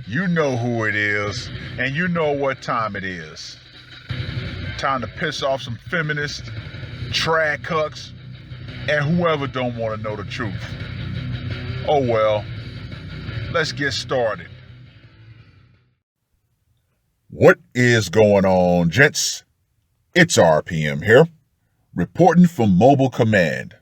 You know who it is, and you know what time it is. Time to piss off some feminists, trad cucks, and whoever don't want to know the truth. Oh well, let's get started. What is going on, gents? It's R.P.M. here, reporting from Mobile Command.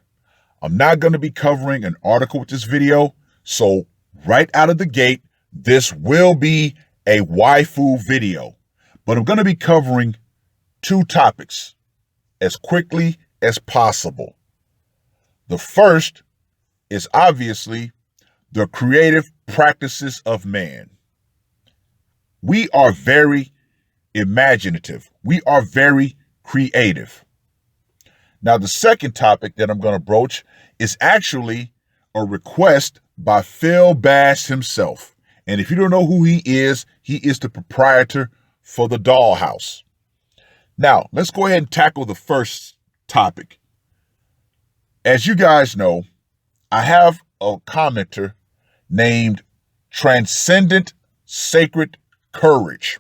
I'm not going to be covering an article with this video, so right out of the gate, this will be a waifu video. But I'm going to be covering two topics as quickly as possible. The first is obviously the creative practices of man. We are very imaginative. We are very creative. Now, the second topic that I'm going to broach is actually a request by Phil Bass himself. And if you don't know who he is the proprietor for the Dollhouse. Now, let's go ahead and tackle the first topic. As you guys know, I have a commenter named Transcendent Sacred Courage.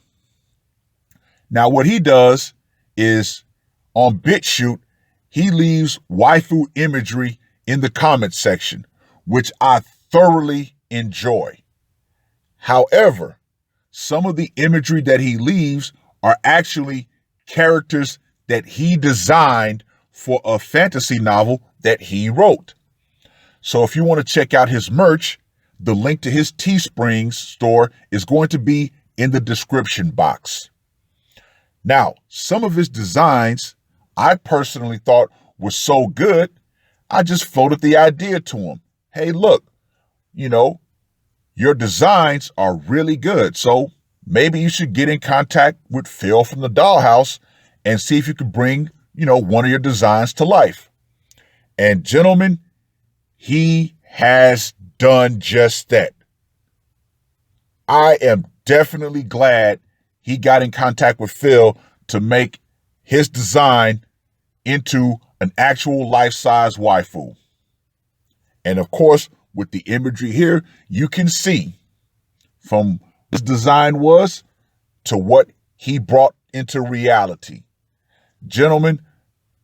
Now, what he does is on BitChute, he leaves waifu imagery in the comment section, which I thoroughly enjoy. However, some of the imagery that he leaves are actually characters that he designed for a fantasy novel that he wrote. So if you want to check out his merch, the link to his Teespring store is going to be in the description box. Now, some of his designs I personally thought were so good, I just floated the idea to him. Hey, look, your designs are really good. So maybe you should get in contact with Phil from the Dollhouse and see if you could bring, one of your designs to life. And gentlemen, he has done just that. I am definitely glad he got in contact with Phil to make his design into an actual life-size waifu. And of course, with the imagery here, you can see from what his design was to what he brought into reality. Gentlemen,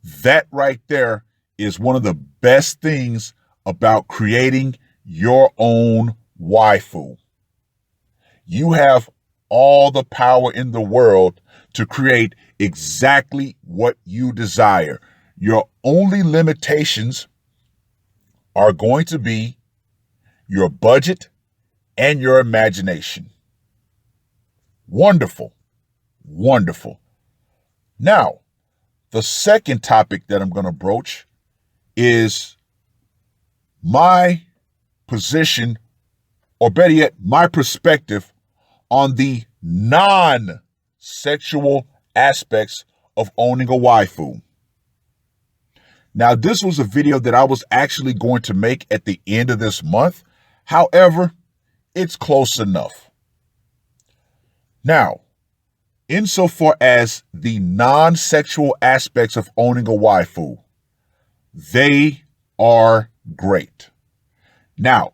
that right there is one of the best things about creating your own waifu. You have all the power in the world to create exactly what you desire. Your only limitations are going to be your budget and your imagination. Wonderful. Wonderful. Now, the second topic that I'm going to broach is my position, or better yet, my perspective on the non-sexual aspects of owning a waifu. Now, this was a video that I was actually going to make at the end of this month. However, it's close enough. Now, insofar as the non-sexual aspects of owning a waifu, they are great. Now,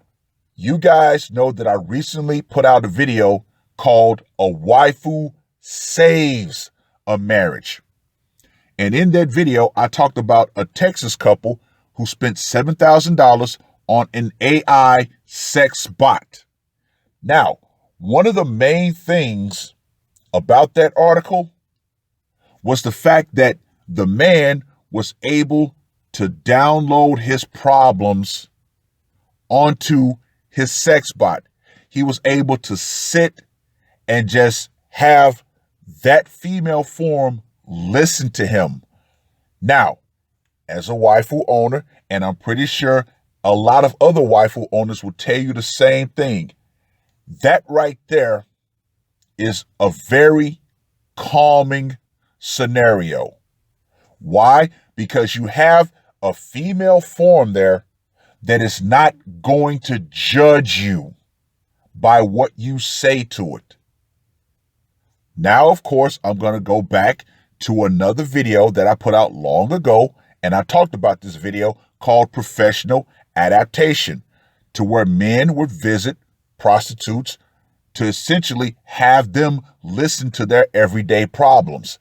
you guys know that I recently put out a video called A Waifu Saves a Marriage. And in that video, I talked about a Texas couple who spent $7,000 on an AI sex bot. Now, one of the main things about that article was the fact that the man was able to download his problems onto his sex bot. He was able to sit and just have that female form listen to him. Now, as a waifu owner, and I'm pretty sure a lot of other waifu owners will tell you the same thing, that right there is a very calming scenario. Why? Because you have a female form there that is not going to judge you by what you say to it. Now, of course, I'm going to go back to another video that I put out long ago, and I talked about this video called Professional Adaptation. to where men would visit prostitutes to essentially have them listen to their everyday problems.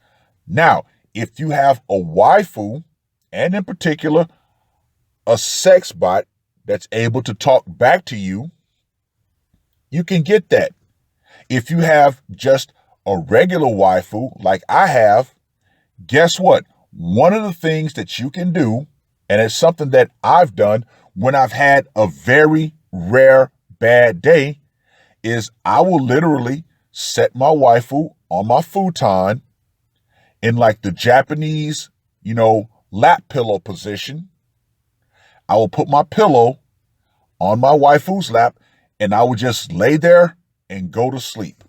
Now, if you have a waifu, and in particular, a sex bot that's able to talk back to you, you can get that. If you have just a regular waifu like I have, guess what? One of the things that you can do, and it's something that I've done when I've had a very rare bad day, is I will literally set my waifu on my futon in like the Japanese, lap pillow position. I will put my pillow on my waifu's lap and I will just lay there and go to sleep.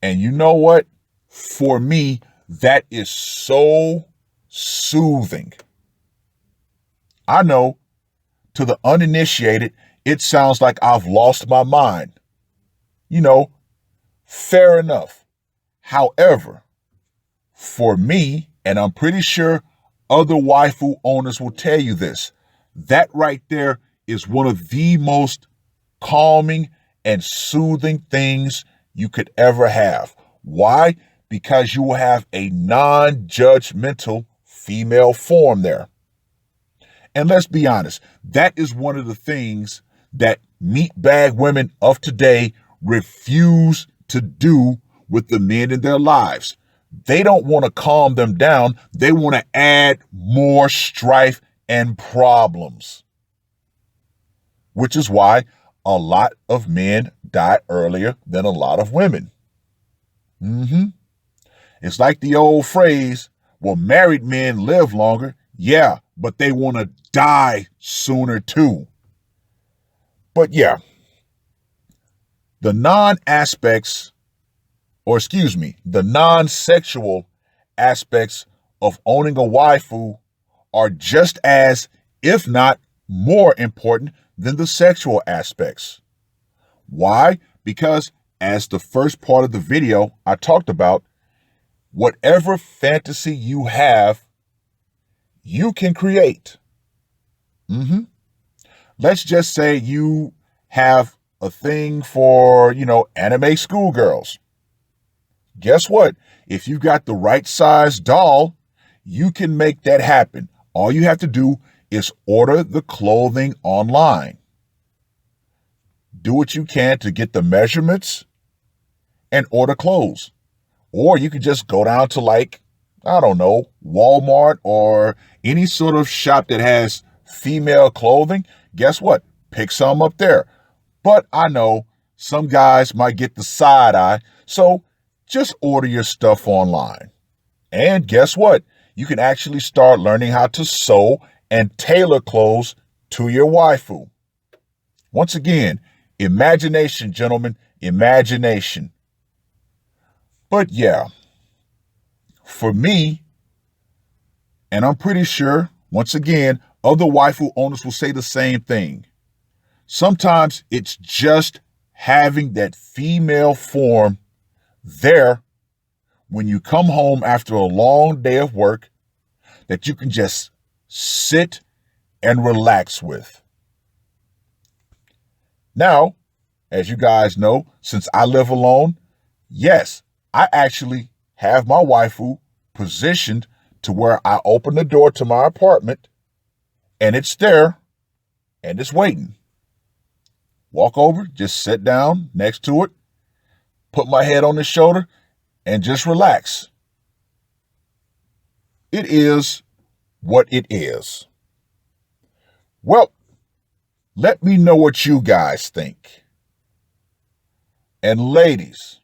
And you know what? For me, that is so soothing. I know to the uninitiated, it sounds like I've lost my mind. Fair enough. However, for me, and I'm pretty sure other waifu owners will tell you this, that right there is one of the most calming and soothing things you could ever have. Why? Because you will have a non-judgmental female form there. And let's be honest, that is one of the things that meatbag women of today refuse to do with the men in their lives. They don't want to calm them down. They want to add more strife and problems, which is why a lot of men die earlier than a lot of women. It's like the old phrase, well, married men live longer. Yeah, but they want to die sooner too. But yeah, the non-sexual aspects of owning a waifu are just as, if not more important than the sexual aspects. Why? Because as the first part of the video I talked about, whatever fantasy you have, you can create. Let's just say you have a thing for, anime schoolgirls. Guess what? If you got the right size doll, you can make that happen. All you have to do is order the clothing online. Do what you can to get the measurements and order clothes. Or you could just go down to Walmart or any sort of shop that has female clothing. Guess what? Pick some up there. But I know some guys might get the side eye, so just order your stuff online. And guess what? You can actually start learning how to sew and tailor clothes to your waifu. Once again, imagination, gentlemen, imagination. But yeah, for me, and I'm pretty sure, once again, other waifu owners will say the same thing. Sometimes it's just having that female form there when you come home after a long day of work that you can just sit and relax with. Now, as you guys know, since I live alone, yes, I actually have my waifu positioned to where I open the door to my apartment and it's there and it's waiting. Walk over, just sit down next to it, put my head on his shoulder, and just relax. It is what it is. Well, let me know what you guys think. And ladies,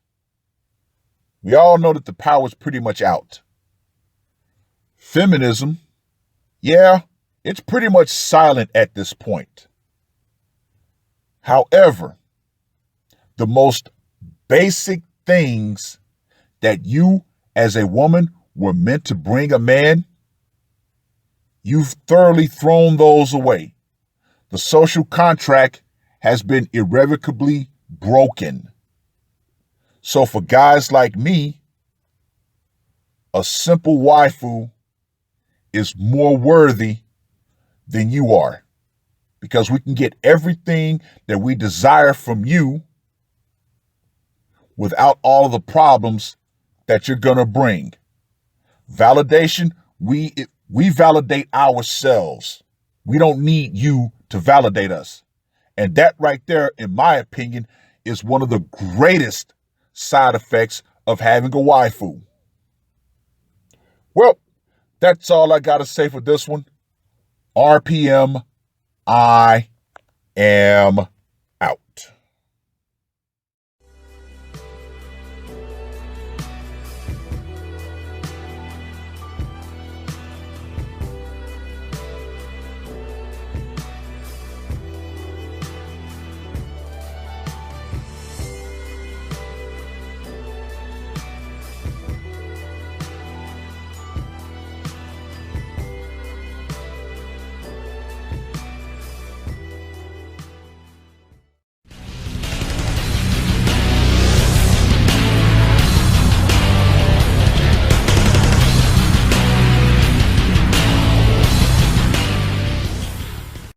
we all know that the power's pretty much out. Feminism, yeah, it's pretty much silent at this point. However, the most basic things that you as a woman were meant to bring a man, you've thoroughly thrown those away. The social contract has been irrevocably broken. So for guys like me, a simple waifu is more worthy than you are. because we can get everything that we desire from you without all of the problems that you're going to bring. Validation, we validate ourselves. We don't need you to validate us. And that right there, in my opinion, is one of the greatest side effects of having a waifu. Well, that's all I got to say for this one. RPM, I am